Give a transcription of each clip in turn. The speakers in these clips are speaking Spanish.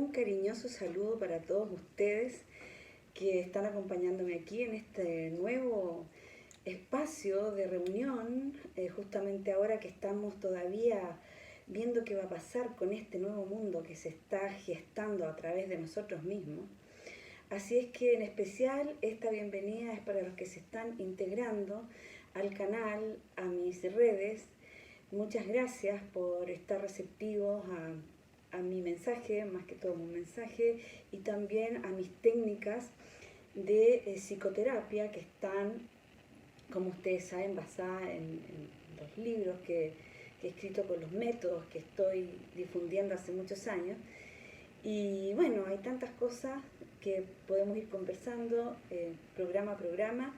Un cariñoso saludo para todos ustedes que están acompañándome aquí en este nuevo espacio de reunión, justamente ahora que estamos todavía viendo qué va a pasar con este nuevo mundo que se está gestando a través de nosotros mismos. Así es que en especial esta bienvenida es para los que se están integrando al canal, a mis redes. Muchas gracias por estar receptivos a mi mensaje, más que todo un mensaje, y también a mis técnicas de psicoterapia que están, como ustedes saben, basadas en los libros que he escrito con los métodos que estoy difundiendo hace muchos años. Y bueno, hay tantas cosas que podemos ir conversando programa a programa.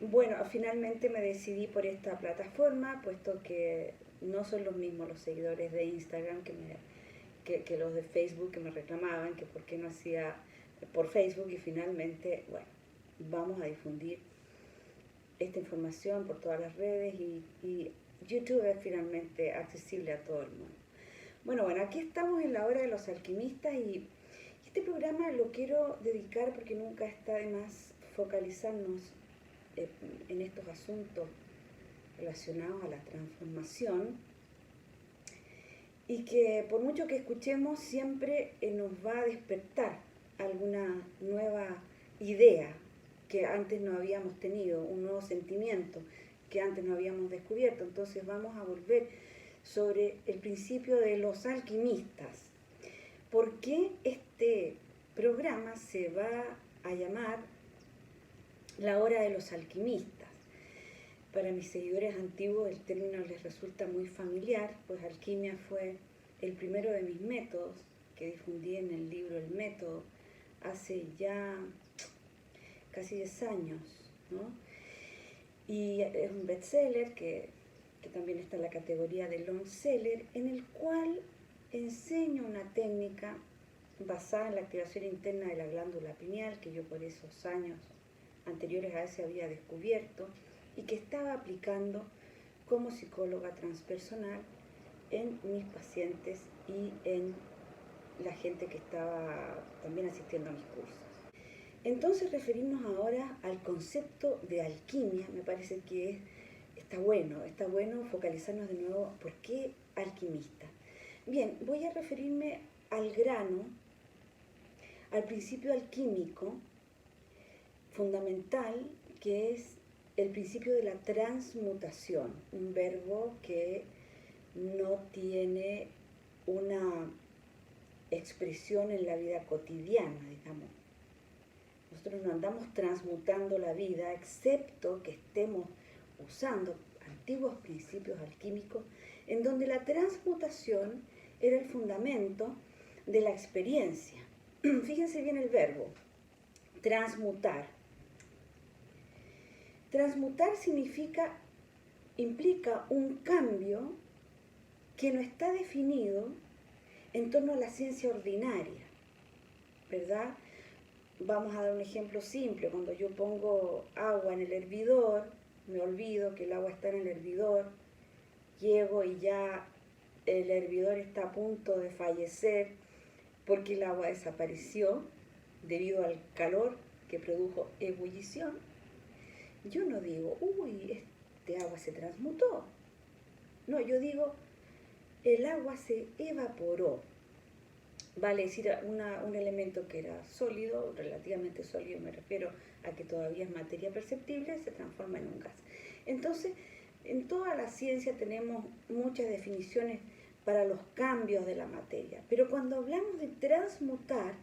Bueno, finalmente me decidí por esta plataforma, puesto que no son los mismos los seguidores de Instagram que los de Facebook, que me reclamaban que por qué no hacía por Facebook, y finalmente, bueno, vamos a difundir esta información por todas las redes y YouTube es finalmente accesible a todo el mundo. Bueno, aquí estamos en la hora de los alquimistas y este programa lo quiero dedicar porque nunca está de más focalizarnos en estos asuntos relacionados a la transformación, y que por mucho que escuchemos siempre nos va a despertar alguna nueva idea que antes no habíamos tenido, un nuevo sentimiento que antes no habíamos descubierto. Entonces vamos a volver sobre el principio de los alquimistas. ¿Por qué este programa se va a llamar La Hora de los Alquimistas? Para mis seguidores antiguos el término les resulta muy familiar, pues alquimia fue el primero de mis métodos que difundí en el libro El Método hace ya casi 10 años, ¿no? Y es un bestseller que también está en la categoría de long seller, en el cual enseño una técnica basada en la activación interna de la glándula pineal, que yo por esos años anteriores a ese había descubierto y que estaba aplicando como psicóloga transpersonal en mis pacientes y en la gente que estaba también asistiendo a mis cursos. Entonces, referirnos ahora al concepto de alquimia, me parece que está bueno focalizarnos de nuevo. ¿Por qué alquimista? Bien, voy a referirme al grano, al principio alquímico fundamental, que es el principio de la transmutación, un verbo que no tiene una expresión en la vida cotidiana, digamos. Nosotros no andamos transmutando la vida, excepto que estemos usando antiguos principios alquímicos, en donde la transmutación era el fundamento de la experiencia. Fíjense bien el verbo, transmutar. Transmutar implica un cambio que no está definido en torno a la ciencia ordinaria, ¿verdad? Vamos a dar un ejemplo simple. Cuando yo pongo agua en el hervidor, me olvido que el agua está en el hervidor, llego y ya el hervidor está a punto de fallecer porque el agua desapareció debido al calor que produjo ebullición. Yo no digo, uy, este agua se transmutó. No, yo digo, el agua se evaporó. Vale decir, un elemento que era sólido, relativamente sólido, me refiero a que todavía es materia perceptible, se transforma en un gas. Entonces, en toda la ciencia tenemos muchas definiciones para los cambios de la materia, pero cuando hablamos de transmutar,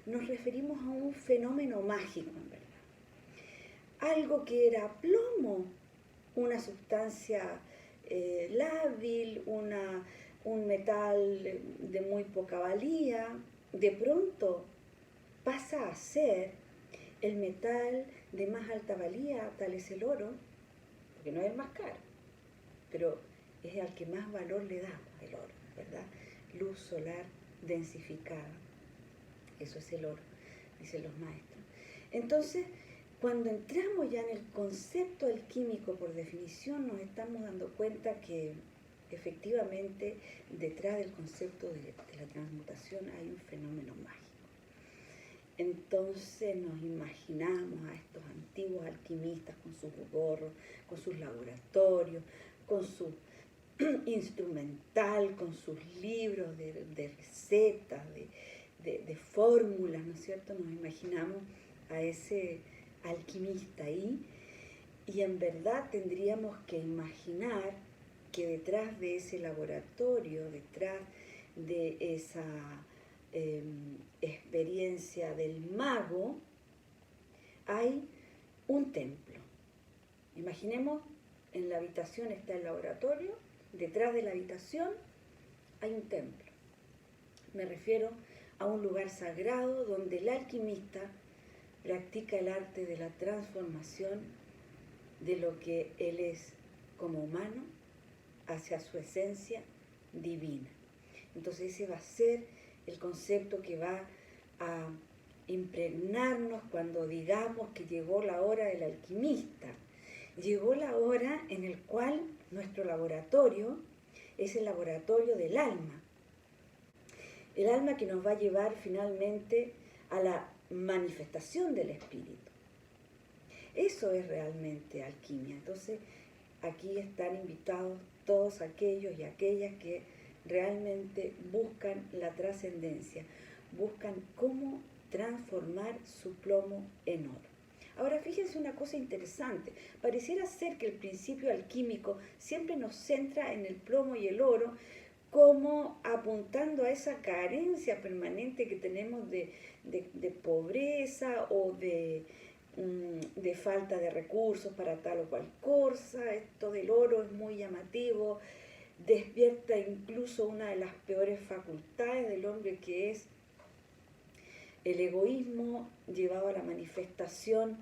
nos referimos a un fenómeno mágico, en verdad. Algo que era plomo, una sustancia lábil, un metal de muy poca valía, de pronto pasa a ser el metal de más alta valía, tal es el oro, porque no es el más caro, pero es al que más valor le damos, el oro, ¿verdad? Luz solar densificada, eso es el oro, dicen los maestros. Entonces, cuando entramos ya en el concepto alquímico, por definición, nos estamos dando cuenta que efectivamente detrás del concepto de la transmutación hay un fenómeno mágico. Entonces nos imaginamos a estos antiguos alquimistas con sus gorros, con sus laboratorios, con su instrumental, con sus libros de recetas, de fórmulas, ¿no es cierto? Nos imaginamos a ese alquimista ahí, y en verdad tendríamos que imaginar que detrás de ese laboratorio, detrás de esa experiencia del mago, hay un templo. Imaginemos, en la habitación está el laboratorio, detrás de la habitación hay un templo. Me refiero a un lugar sagrado donde el alquimista practica el arte de la transformación de lo que él es como humano hacia su esencia divina. Entonces ese va a ser el concepto que va a impregnarnos cuando digamos que llegó la hora del alquimista. Llegó la hora en el cual nuestro laboratorio es el laboratorio del alma. El alma que nos va a llevar finalmente a la manifestación del espíritu. Eso es realmente alquimia. Entonces, aquí están invitados todos aquellos y aquellas que realmente buscan la trascendencia, buscan cómo transformar su plomo en oro. Ahora, fíjense una cosa interesante. Pareciera ser que el principio alquímico siempre nos centra en el plomo y el oro, como apuntando a esa carencia permanente que tenemos de pobreza o de falta de recursos para tal o cual cosa. Esto del oro es muy llamativo, despierta incluso una de las peores facultades del hombre, que es el egoísmo llevado a la manifestación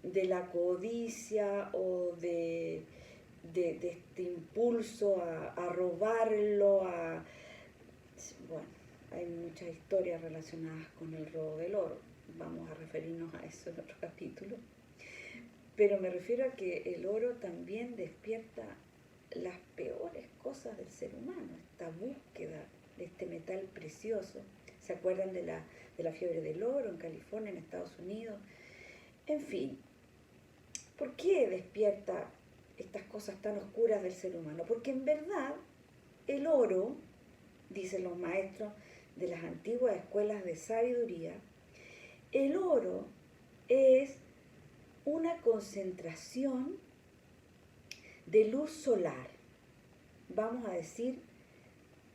de la codicia o de este impulso a robarlo, bueno, hay muchas historias relacionadas con el robo del oro, vamos a referirnos a eso en otro capítulo, pero me refiero a que el oro también despierta las peores cosas del ser humano, esta búsqueda de este metal precioso. ¿Se acuerdan de la fiebre del oro en California, en Estados Unidos? En fin, ¿por qué despierta estas cosas tan oscuras del ser humano? Porque en verdad el oro, dicen los maestros de las antiguas escuelas de sabiduría, el oro es una concentración de luz solar. Vamos a decir,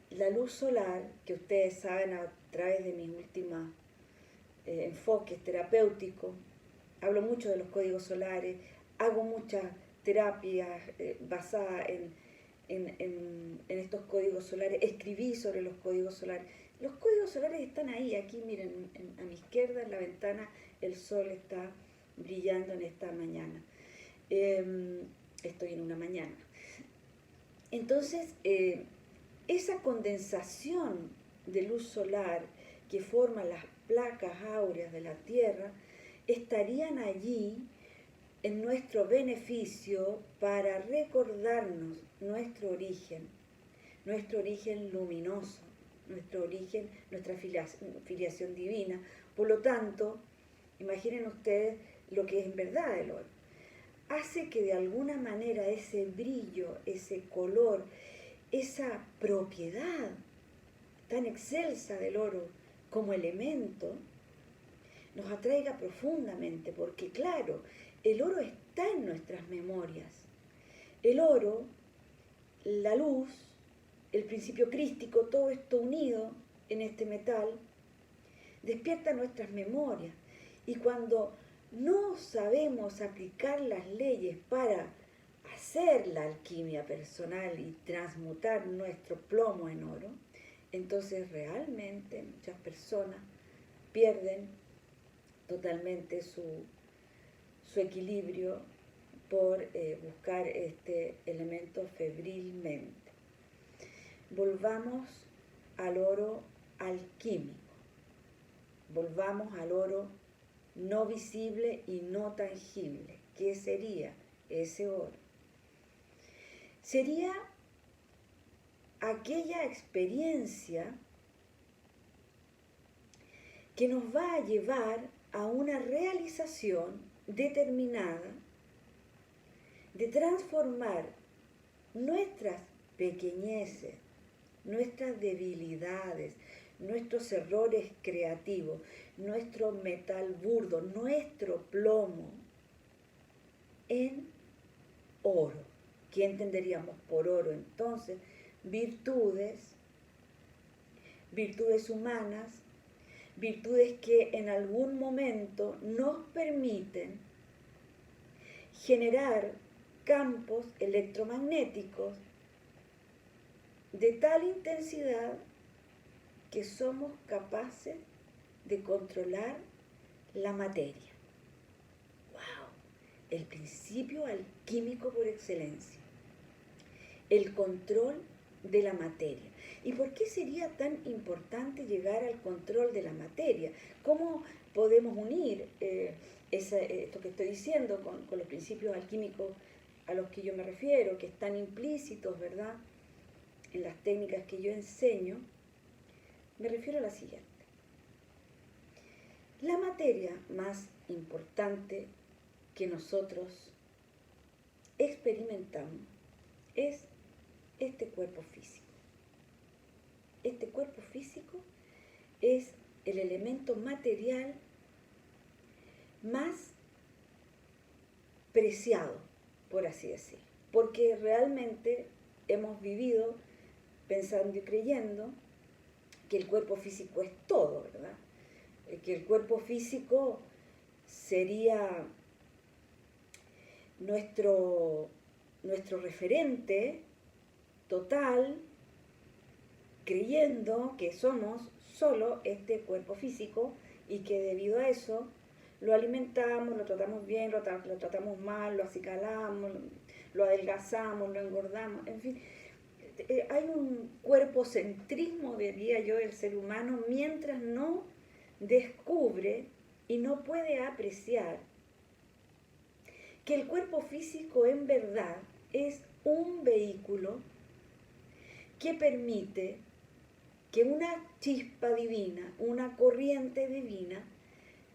la luz solar, que ustedes saben a través de mis últimos enfoques terapéuticos, hablo mucho de los códigos solares, hago muchas terapias basadas en estos códigos solares, escribí sobre los códigos solares. Los códigos solares están ahí, aquí miren, a mi izquierda en la ventana el sol está brillando en esta mañana. Estoy en una mañana. Entonces, esa condensación de luz solar que forman las placas áureas de la Tierra estarían allí en nuestro beneficio para recordarnos nuestro origen luminoso, nuestro origen, nuestra filiación divina. Por lo tanto, imaginen ustedes lo que es en verdad el oro. Hace que de alguna manera ese brillo, ese color, esa propiedad tan excelsa del oro como elemento, nos atraiga profundamente, porque claro, el oro está en nuestras memorias. El oro, la luz, el principio crístico, todo esto unido en este metal, despierta nuestras memorias. Y cuando no sabemos aplicar las leyes para hacer la alquimia personal y transmutar nuestro plomo en oro, entonces realmente muchas personas pierden totalmente su equilibrio por buscar este elemento febrilmente. Volvamos al oro alquímico, volvamos al oro no visible y no tangible. ¿Qué sería ese oro? Sería aquella experiencia que nos va a llevar a una realización determinada de transformar nuestras pequeñeces, nuestras debilidades, nuestros errores creativos, nuestro metal burdo, nuestro plomo en oro. ¿Qué entenderíamos por oro entonces? Virtudes humanas, virtudes que en algún momento nos permiten generar campos electromagnéticos de tal intensidad que somos capaces de controlar la materia. ¡Wow! El principio alquímico por excelencia. El control de la materia. ¿Y por qué sería tan importante llegar al control de la materia? ¿Cómo podemos unir esto que estoy diciendo con los principios alquímicos a los que yo me refiero, que están implícitos, ¿verdad?, en las técnicas que yo enseño? Me refiero a la siguiente. La materia más importante que nosotros experimentamos es este cuerpo físico. Este cuerpo físico es el elemento material más preciado, por así decirlo, porque realmente hemos vivido pensando y creyendo que el cuerpo físico es todo, ¿verdad? Que el cuerpo físico sería nuestro referente total, creyendo que somos solo este cuerpo físico y que debido a eso lo alimentamos, lo tratamos bien, lo tratamos mal, lo acicalamos, lo adelgazamos, lo engordamos, en fin. Hay un cuerpocentrismo, diría yo, del ser humano mientras no descubre y no puede apreciar que el cuerpo físico en verdad es un vehículo que permite que una chispa divina, una corriente divina,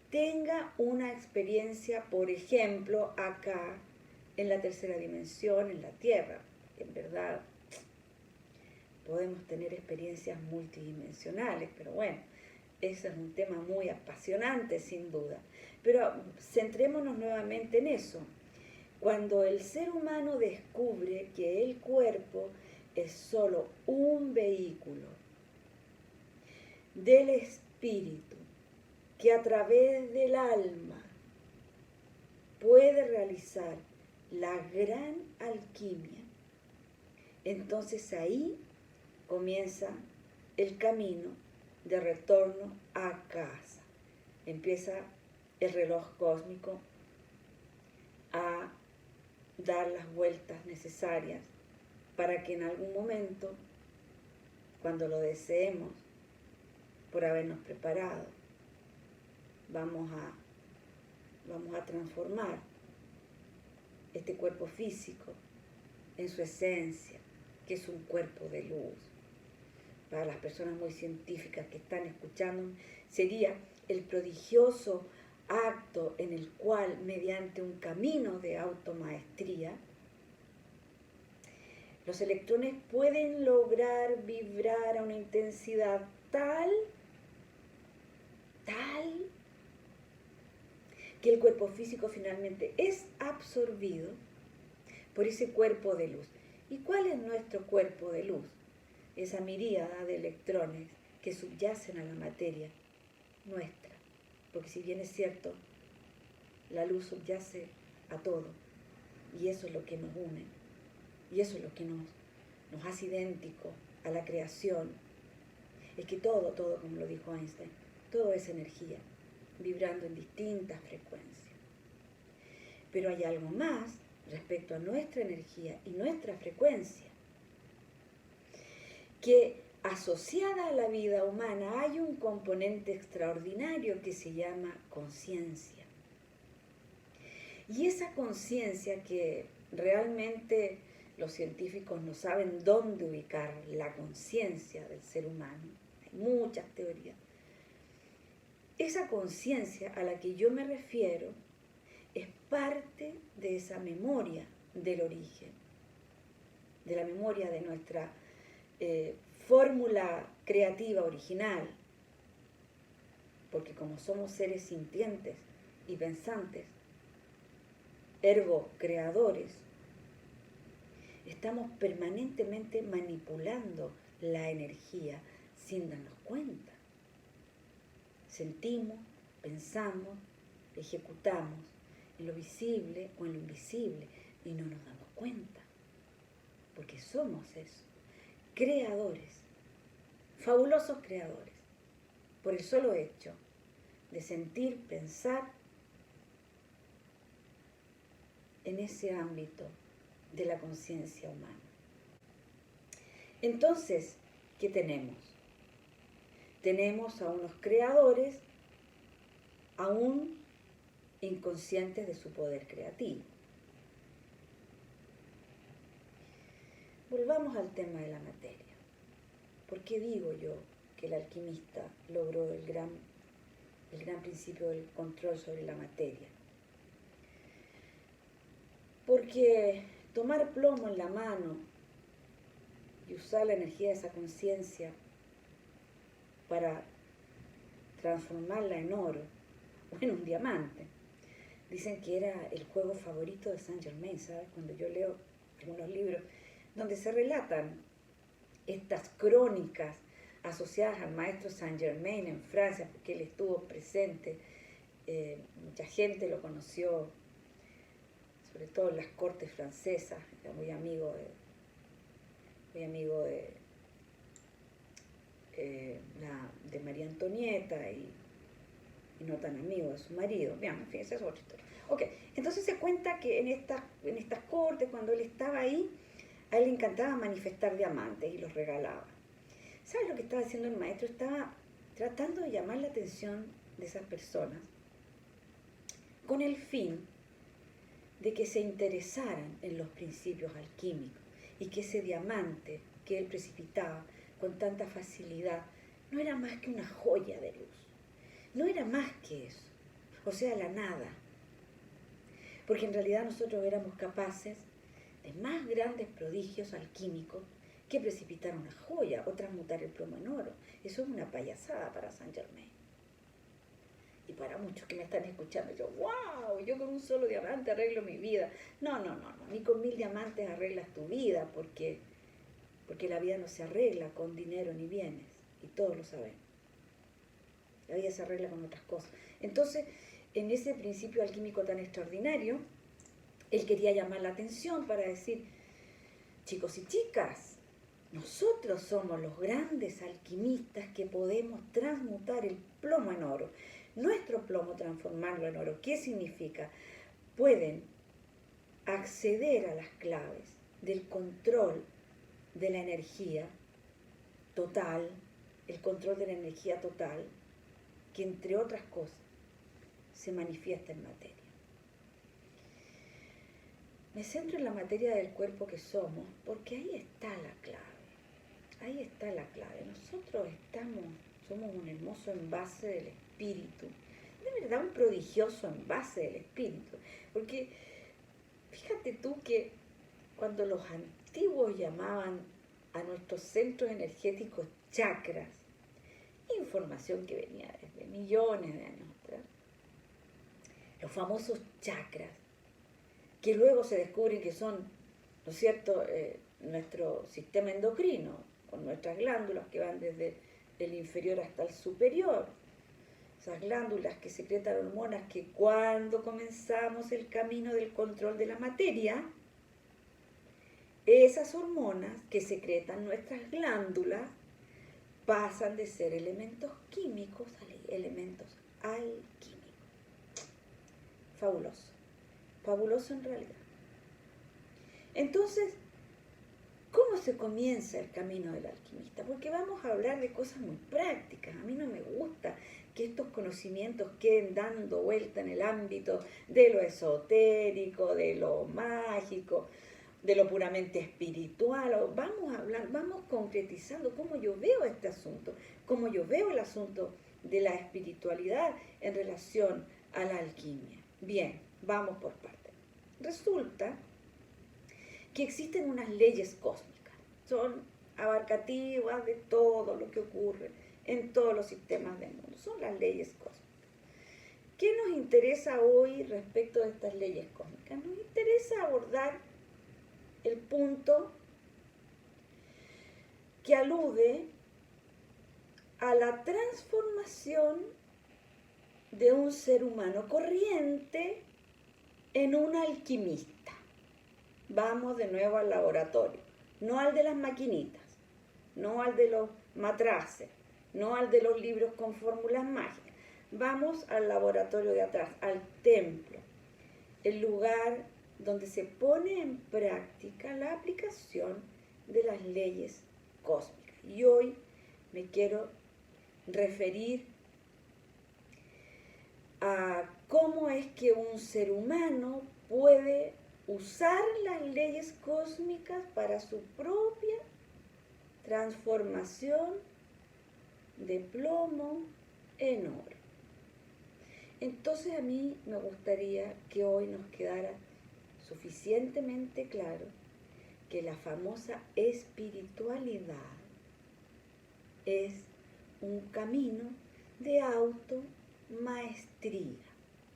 tenga una experiencia, por ejemplo, acá en la tercera dimensión, en la Tierra. En verdad, podemos tener experiencias multidimensionales, pero bueno, ese es un tema muy apasionante, sin duda. Pero centrémonos nuevamente en eso. Cuando el ser humano descubre que el cuerpo es solo un vehículo del espíritu que a través del alma puede realizar la gran alquimia, entonces ahí comienza el camino de retorno a casa. Empieza el reloj cósmico a dar las vueltas necesarias para que en algún momento, cuando lo deseemos, por habernos preparado, vamos a transformar este cuerpo físico en su esencia, que es un cuerpo de luz. Para las personas muy científicas que están escuchando, sería el prodigioso acto en el cual, mediante un camino de automaestría, los electrones pueden lograr vibrar a una intensidad tal que el cuerpo físico finalmente es absorbido por ese cuerpo de luz. ¿Y cuál es nuestro cuerpo de luz? Esa miríada de electrones que subyacen a la materia nuestra. Porque si bien es cierto, la luz subyace a todo, y eso es lo que nos une, y eso es lo que nos hace idénticos a la creación. Es que todo, como lo dijo Einstein, todo es energía, vibrando en distintas frecuencias. Pero hay algo más respecto a nuestra energía y nuestra frecuencia, que asociada a la vida humana hay un componente extraordinario que se llama conciencia. Y esa conciencia que realmente los científicos no saben dónde ubicar la conciencia del ser humano. Hay muchas teorías. Esa conciencia a la que yo me refiero es parte de esa memoria del origen, de la memoria de nuestra fórmula creativa original, porque como somos seres sintientes y pensantes, ergo creadores, estamos permanentemente manipulando la energía sin darnos cuenta. Sentimos, pensamos, ejecutamos en lo visible o en lo invisible y no nos damos cuenta, porque somos eso, creadores, fabulosos creadores, por el solo hecho de sentir, pensar en ese ámbito de la conciencia humana. Entonces, ¿qué tenemos? Tenemos a unos creadores aún inconscientes de su poder creativo. Volvamos al tema de la materia. ¿Por qué digo yo que el alquimista logró el gran principio del control sobre la materia? Porque tomar plomo en la mano y usar la energía de esa conciencia para transformarla en oro o en un diamante. Dicen que era el juego favorito de Saint Germain, ¿sabes? Cuando yo leo algunos libros donde se relatan estas crónicas asociadas al maestro Saint Germain en Francia, porque él estuvo presente, mucha gente lo conoció, sobre todo en las cortes francesas, era muy amigo de María Antonieta y no tan amigo de su marido. Bien, en fin, esa es otra historia. Ok, entonces se cuenta que en estas cortes, cuando él estaba ahí, a él le encantaba manifestar diamantes y los regalaba. ¿Sabes lo que estaba haciendo el maestro? Estaba tratando de llamar la atención de esas personas con el fin de que se interesaran en los principios alquímicos y que ese diamante que él precipitaba con tanta facilidad no era más que una joya de luz. No era más que eso, o sea, la nada. Porque en realidad nosotros éramos capaces de más grandes prodigios alquímicos que precipitar una joya o transmutar el plomo en oro. Eso es una payasada para Saint Germain. Y para muchos que me están escuchando, yo, wow, yo con un solo diamante arreglo mi vida. No, ni con 1000 diamantes arreglas tu vida, porque la vida no se arregla con dinero ni bienes, y todos lo sabemos. La vida se arregla con otras cosas. Entonces, en ese principio alquímico tan extraordinario, él quería llamar la atención para decir, chicos y chicas, nosotros somos los grandes alquimistas que podemos transmutar el plomo en oro. Nuestro plomo transformarlo en oro. ¿Qué significa? Pueden acceder a las claves del control de la energía total, el control de la energía total, que entre otras cosas se manifiesta en materia. Me centro en la materia del cuerpo que somos, porque ahí está la clave. Ahí está la clave. Nosotros somos un hermoso envase del espíritu. De verdad, un prodigioso envase del espíritu. Porque fíjate tú que cuando los antiguos llamaban a nuestros centros energéticos chakras, información que venía desde millones de años atrás, los famosos chakras, que luego se descubren que son, ¿no es cierto?, nuestro sistema endocrino, con nuestras glándulas que van desde el inferior hasta el superior, esas glándulas que secretan hormonas que cuando comenzamos el camino del control de la materia, esas hormonas que secretan nuestras glándulas pasan de ser elementos químicos a elementos alquímicos. Fabuloso. Fabuloso en realidad. Entonces, ¿cómo se comienza el camino del alquimista? Porque vamos a hablar de cosas muy prácticas. A mí no me gusta que estos conocimientos queden dando vuelta en el ámbito de lo esotérico, de lo mágico. de lo puramente espiritual, o vamos a hablar, vamos concretizando cómo yo veo este asunto, cómo yo veo el asunto de la espiritualidad en relación a la alquimia. Bien, vamos por partes. Resulta que existen unas leyes cósmicas, son abarcativas de todo lo que ocurre en todos los sistemas del mundo, son las leyes cósmicas. ¿Qué nos interesa hoy respecto de estas leyes cósmicas? Nos interesa abordar el punto que alude a la transformación de un ser humano corriente en un alquimista. Vamos de nuevo al laboratorio, no al de las maquinitas, no al de los matraces, no al de los libros con fórmulas mágicas. Vamos al laboratorio de atrás, al templo, el lugar donde se pone en práctica la aplicación de las leyes cósmicas. Y hoy me quiero referir a cómo es que un ser humano puede usar las leyes cósmicas para su propia transformación de plomo en oro. Entonces a mí me gustaría que hoy nos quedara suficientemente claro que la famosa espiritualidad es un camino de automaestría,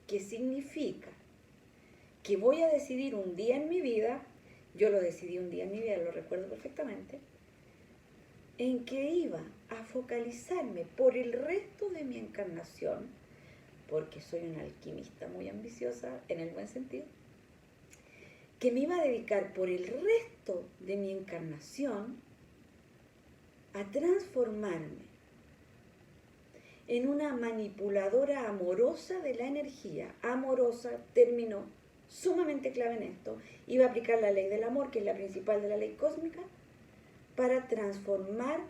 que significa que voy a decidir un día en mi vida, yo lo decidí un día en mi vida, lo recuerdo perfectamente, en que iba a focalizarme por el resto de mi encarnación, porque soy una alquimista muy ambiciosa en el buen sentido, que me iba a dedicar por el resto de mi encarnación a transformarme en una manipuladora amorosa de la energía. Amorosa, término sumamente clave en esto. Iba a aplicar la ley del amor, que es la principal de la ley cósmica, para transformarme,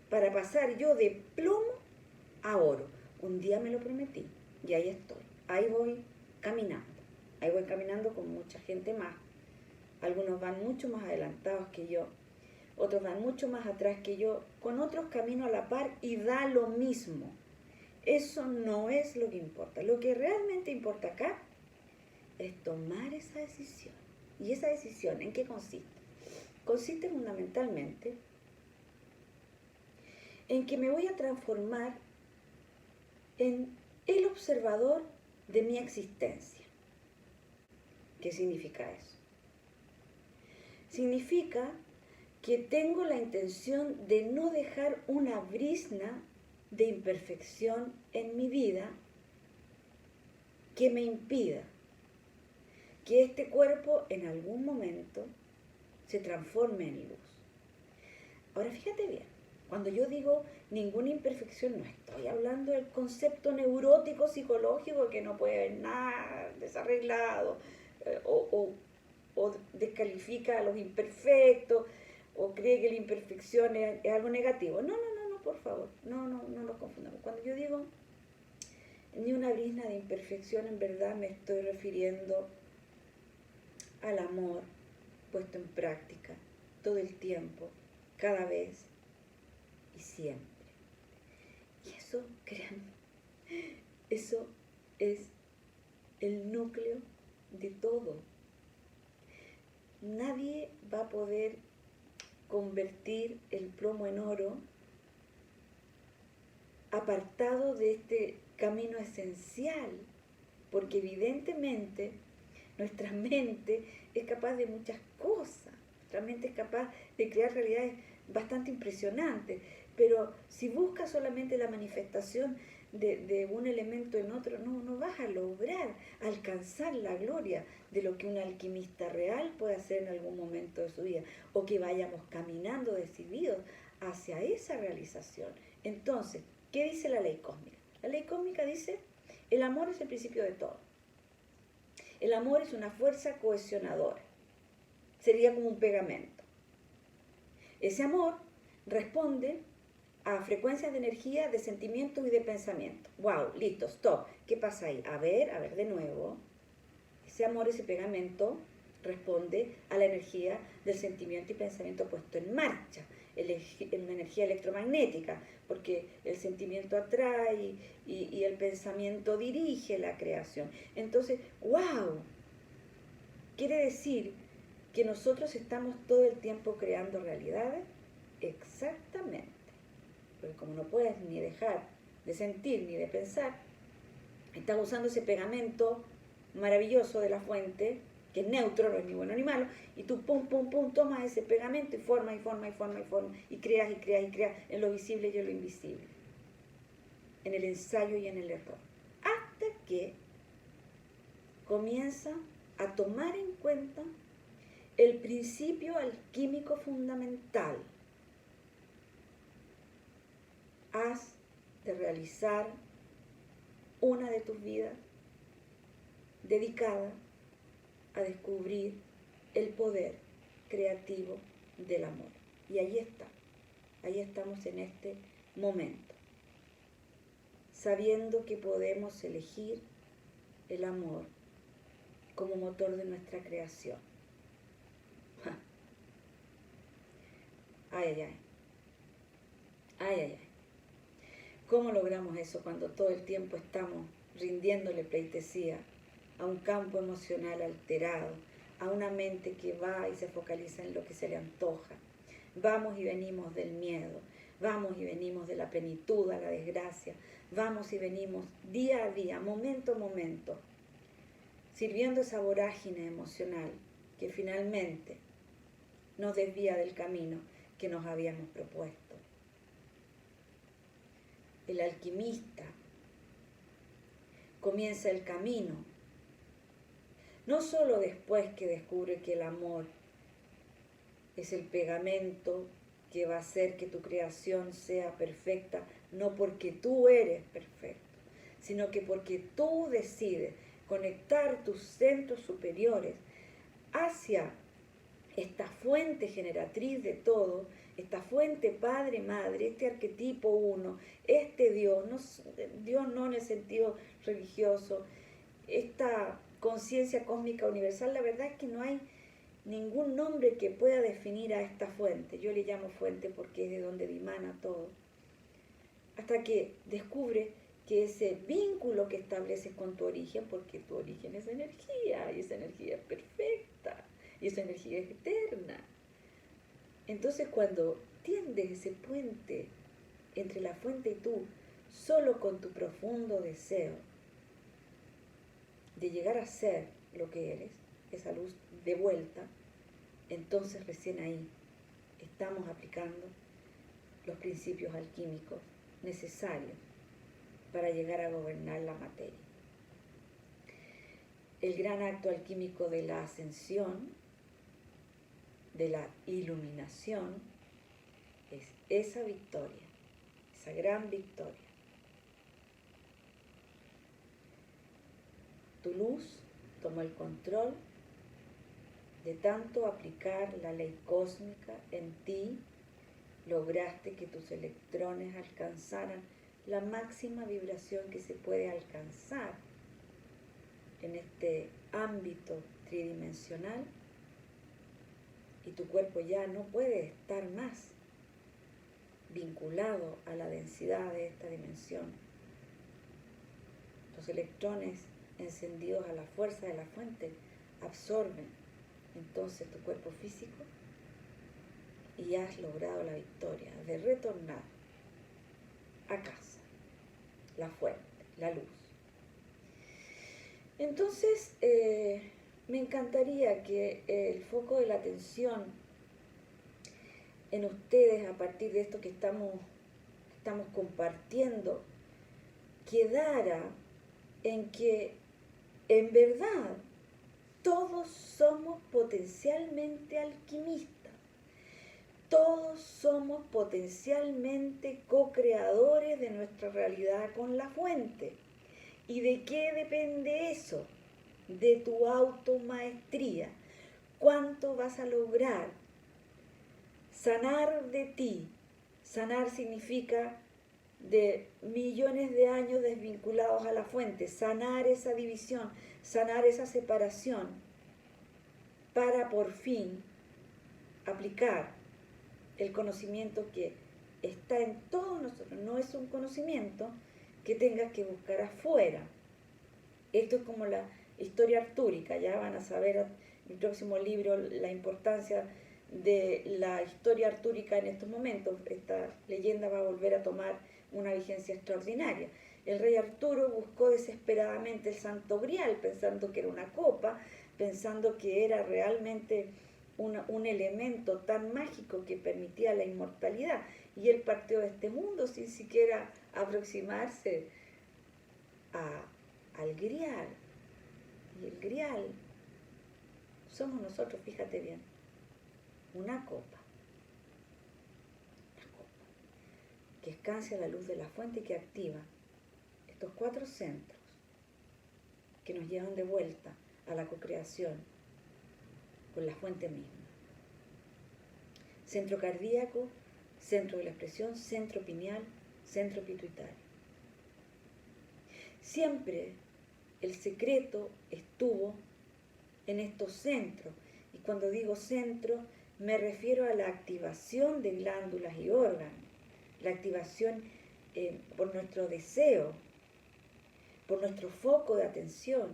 para pasar yo de plomo a oro. Un día me lo prometí y ahí estoy, ahí voy caminando con mucha gente más. Algunos van mucho más adelantados que yo, otros van mucho más atrás que yo, con otros camino a la par y da lo mismo. Eso no es lo que importa. Lo que realmente importa acá es tomar esa decisión. ¿Y esa decisión en qué consiste? Consiste fundamentalmente en que me voy a transformar en el observador de mi existencia. ¿Qué significa eso? Significa que tengo la intención de no dejar una brizna de imperfección en mi vida que me impida que este cuerpo en algún momento se transforme en luz. Ahora fíjate bien, cuando yo digo ninguna imperfección, no estoy hablando del concepto neurótico psicológico que no puede haber nada desarreglado o descalifica a los imperfectos o cree que la imperfección es algo negativo. No, por favor, no nos confundamos. Cuando yo digo ni una brizna de imperfección, en verdad me estoy refiriendo al amor puesto en práctica todo el tiempo, cada vez y siempre. Y eso, créanme, eso es el núcleo de todo. Nadie va a poder convertir el plomo en oro apartado de este camino esencial, porque evidentemente nuestra mente es capaz de muchas cosas, nuestra mente es capaz de crear realidades bastante impresionantes, pero si buscas solamente la manifestación de un elemento en otro, no vas a lograr alcanzar la gloria de lo que un alquimista real puede hacer en algún momento de su vida, o que vayamos caminando decididos hacia esa realización. Entonces, ¿qué dice la ley cósmica? La ley cósmica dice, el amor es el principio de todo. El amor es una fuerza cohesionadora. Sería como un pegamento. Ese amor responde a frecuencias de energía, de sentimientos y de pensamiento. ¡Wow! Listo, stop. ¿Qué pasa ahí? A ver de nuevo. Ese amor, ese pegamento, responde a la energía del sentimiento y pensamiento puesto en marcha, en una energía electromagnética, porque el sentimiento atrae y el pensamiento dirige la creación. Entonces, ¡wow! Quiere decir que nosotros estamos todo el tiempo creando realidades. Exactamente. Porque como no puedes ni dejar de sentir ni de pensar, estás usando ese pegamento maravilloso de la fuente, que es neutro, no es ni bueno ni malo, y tú pum, pum, pum, tomas ese pegamento y forma, y creas, en lo visible y en lo invisible, en el ensayo y en el error, hasta que comienza a tomar en cuenta el principio alquímico fundamental. Has de realizar una de tus vidas dedicada a descubrir el poder creativo del amor. Y ahí está, ahí estamos en este momento, sabiendo que podemos elegir el amor como motor de nuestra creación. Ay, ay, ay. Ay, ay, ay. ¿Cómo logramos eso cuando todo el tiempo estamos rindiéndole pleitesía a un campo emocional alterado, a una mente que va y se focaliza en lo que se le antoja? Vamos y venimos del miedo, vamos y venimos de la plenitud a la desgracia, vamos y venimos día a día, momento a momento, sirviendo esa vorágine emocional que finalmente nos desvía del camino que nos habíamos propuesto. El alquimista comienza el camino, no solo después que descubre que el amor es el pegamento que va a hacer que tu creación sea perfecta, no porque tú eres perfecto, sino que porque tú decides conectar tus centros superiores hacia esta fuente generatriz de todo, esta fuente padre, madre, este arquetipo uno, este Dios no en el sentido religioso, esta conciencia cósmica universal. La verdad es que no hay ningún nombre que pueda definir a esta fuente. Yo le llamo fuente porque es de donde dimana todo. Hasta que descubre que ese vínculo que estableces con tu origen, porque tu origen es energía, y esa energía es perfecta, y esa energía es eterna. Entonces cuando tiendes ese puente entre la fuente y tú, solo con tu profundo deseo de llegar a ser lo que eres, esa luz de vuelta, entonces recién ahí estamos aplicando los principios alquímicos necesarios para llegar a gobernar la materia. El gran acto alquímico de la ascensión, de la iluminación, es esa victoria, esa gran victoria. Tu luz tomó el control de tanto aplicar la ley cósmica en ti, lograste que tus electrones alcanzaran la máxima vibración que se puede alcanzar en este ámbito tridimensional, y tu cuerpo ya no puede estar más vinculado a la densidad de esta dimensión. Los electrones encendidos a la fuerza de la fuente absorben entonces tu cuerpo físico y has logrado la victoria de retornar a casa, la fuente, la luz. Entonces, me encantaría que el foco de la atención en ustedes, a partir de esto que estamos compartiendo, quedara en que, en verdad, todos somos potencialmente alquimistas. Todos somos potencialmente co-creadores de nuestra realidad con la fuente. ¿Y de qué depende eso? De tu automaestría. ¿Cuánto vas a lograr sanar de ti? Sanar significa de millones de años desvinculados a la fuente, sanar esa división, sanar esa separación, para por fin aplicar el conocimiento que está en todos nosotros. No es un conocimiento que tengas que buscar afuera. Esto es como la historia artúrica. Ya van a saber en mi próximo libro la importancia de la historia artúrica en estos momentos. Esta leyenda va a volver a tomar una vigencia extraordinaria. El rey Arturo buscó desesperadamente el Santo Grial, pensando que era una copa, pensando que era realmente un elemento tan mágico que permitía la inmortalidad. Y él partió de este mundo sin siquiera aproximarse al Grial. Y el Grial somos nosotros, fíjate bien, una copa que escancia la luz de la fuente y que activa estos 4 centros que nos llevan de vuelta a la cocreación con la fuente misma. Centro cardíaco, centro de la expresión, centro pineal, centro pituitario. Siempre el secreto estuvo en estos centros, y cuando digo centro me refiero a la activación de glándulas y órganos, la activación por nuestro deseo, por nuestro foco de atención,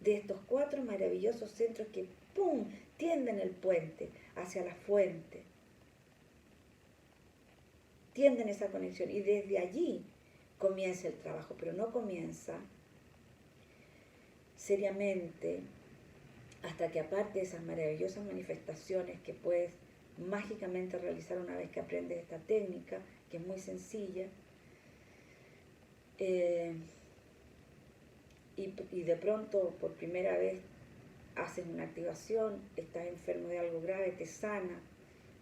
de estos 4 maravillosos centros que ¡pum!, tienden el puente hacia la fuente, tienden esa conexión, y desde allí comienza el trabajo, pero no comienza seriamente hasta que, aparte de esas maravillosas manifestaciones que puedes mágicamente realizar una vez que aprendes esta técnica, que es muy sencilla, y de pronto por primera vez haces una activación, estás enfermo de algo grave, te sana,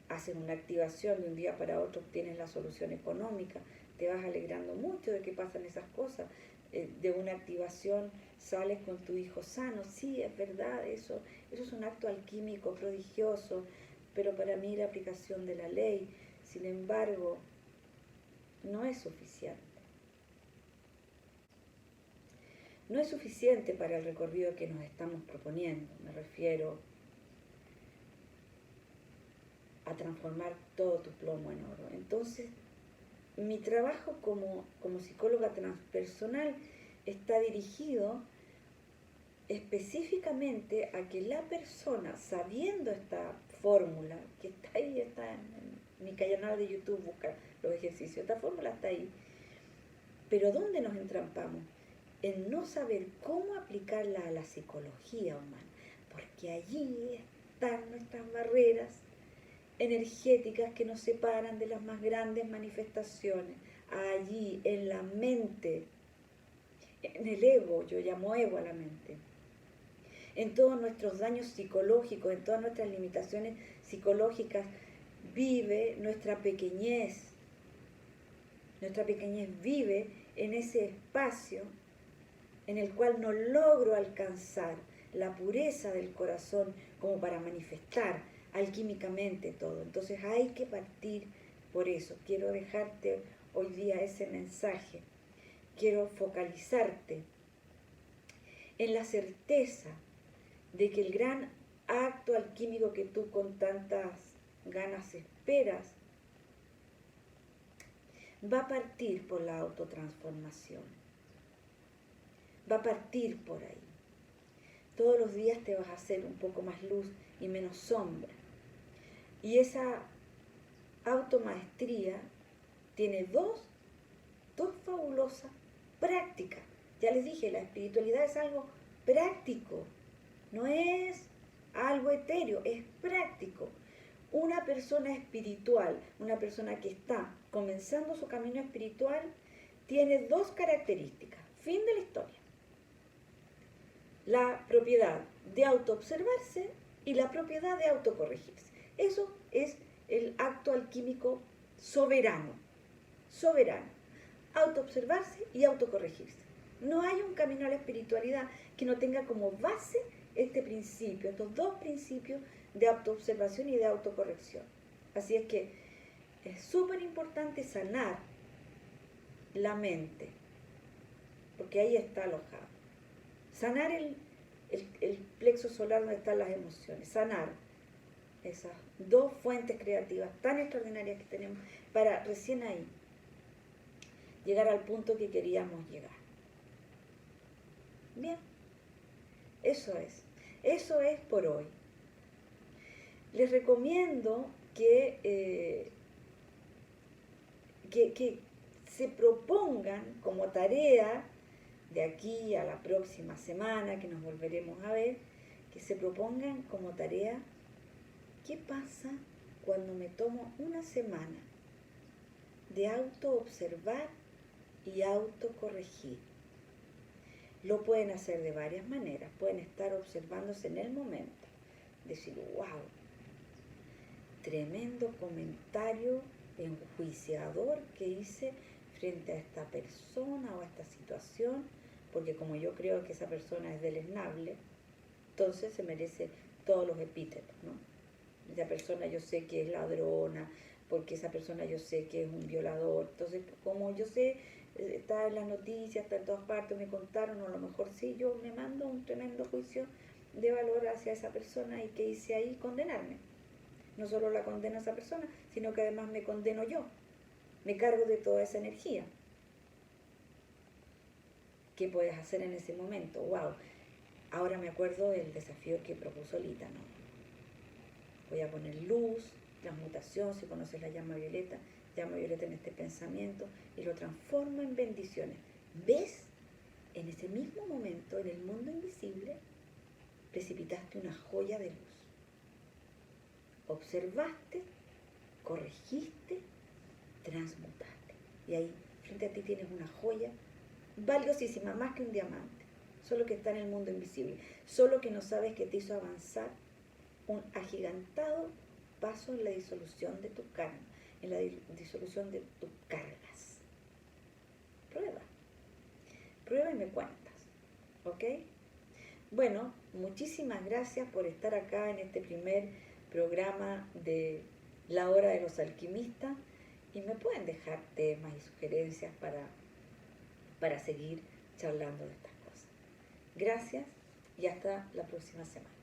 haces una activación, de un día para otro obtienes la solución económica, te vas alegrando mucho de que pasan esas cosas. De una activación sales con tu hijo sano. Sí, es verdad, eso es un acto alquímico prodigioso, pero para mí la aplicación de la ley, sin embargo, no es suficiente. No es suficiente para el recorrido que nos estamos proponiendo. Me refiero a transformar todo tu plomo en oro. Entonces, mi trabajo como psicóloga transpersonal está dirigido específicamente a que la persona, sabiendo esta fórmula, que está ahí, está en mi canal de YouTube, busca los ejercicios, esta fórmula está ahí, pero ¿dónde nos entrampamos? En no saber cómo aplicarla a la psicología humana, porque allí están nuestras barreras energéticas que nos separan de las más grandes manifestaciones, allí en la mente, en el ego, yo llamo ego a la mente, en todos nuestros daños psicológicos, en todas nuestras limitaciones psicológicas, vive nuestra pequeñez. Nuestra pequeñez vive en ese espacio en el cual no logro alcanzar la pureza del corazón como para manifestar alquímicamente todo. Entonces hay que partir por eso. Quiero dejarte hoy día ese mensaje. Quiero focalizarte en la certeza de que el gran acto alquímico que tú con tantas ganas esperas va a partir por la autotransformación. Va a partir por ahí. Todos los días te vas a hacer un poco más luz y menos sombra. Y esa automaestría tiene dos fabulosas prácticas. Ya les dije, la espiritualidad es algo práctico, no es algo etéreo, es práctico. Una persona espiritual, una persona que está comenzando su camino espiritual, tiene 2 características. Fin de la historia. La propiedad de autoobservarse y la propiedad de autocorregirse. Eso es el acto alquímico soberano. Soberano. Autoobservarse y autocorregirse. No hay un camino a la espiritualidad que no tenga como base este principio, estos 2 principios de autoobservación y de autocorrección. Así es que es súper importante sanar la mente, porque ahí está alojado. Sanar el plexo solar donde están las emociones, sanar esas dos fuentes creativas tan extraordinarias que tenemos para recién ahí llegar al punto que queríamos llegar. Bien, eso es por hoy. Les recomiendo que se propongan como tarea de aquí a la próxima semana que nos volveremos a ver, que se propongan como tarea qué pasa cuando me tomo una semana de autoobservar y autocorregir. Lo pueden hacer de varias maneras, pueden estar observándose en el momento, decir, wow, tremendo comentario enjuiciador que hice frente a esta persona o a esta situación, porque como yo creo que esa persona es deleznable, entonces se merece todos los epítetos, ¿no? Esa persona yo sé que es ladrona, porque esa persona yo sé que es un violador, entonces como yo sé, está en las noticias, está en todas partes, me contaron, o a lo mejor sí, yo me mando un tremendo juicio de valor hacia esa persona y que hice ahí condenarme. No solo la condeno a esa persona, sino que además me condeno yo, me cargo de toda esa energía. ¿Qué puedes hacer en ese momento? ¡Wow! Ahora me acuerdo del desafío que propuso Lita, ¿no? Voy a poner luz, transmutación, si conoces la llama violeta en este pensamiento y lo transformo en bendiciones. ¿Ves? En ese mismo momento, en el mundo invisible, precipitaste una joya de luz. Observaste, corregiste, transmutaste. Y ahí, frente a ti, tienes una joya valiosísima, más que un diamante, solo que está en el mundo invisible, solo que no sabes que te hizo avanzar un agigantado paso en la disolución de tu karma, en la disolución de tus cargas. Prueba y me cuentas, ¿ok? Bueno, muchísimas gracias por estar acá en este primer programa de La Hora de los Alquimistas y me pueden dejar temas y sugerencias para seguir charlando de estas cosas. Gracias y hasta la próxima semana.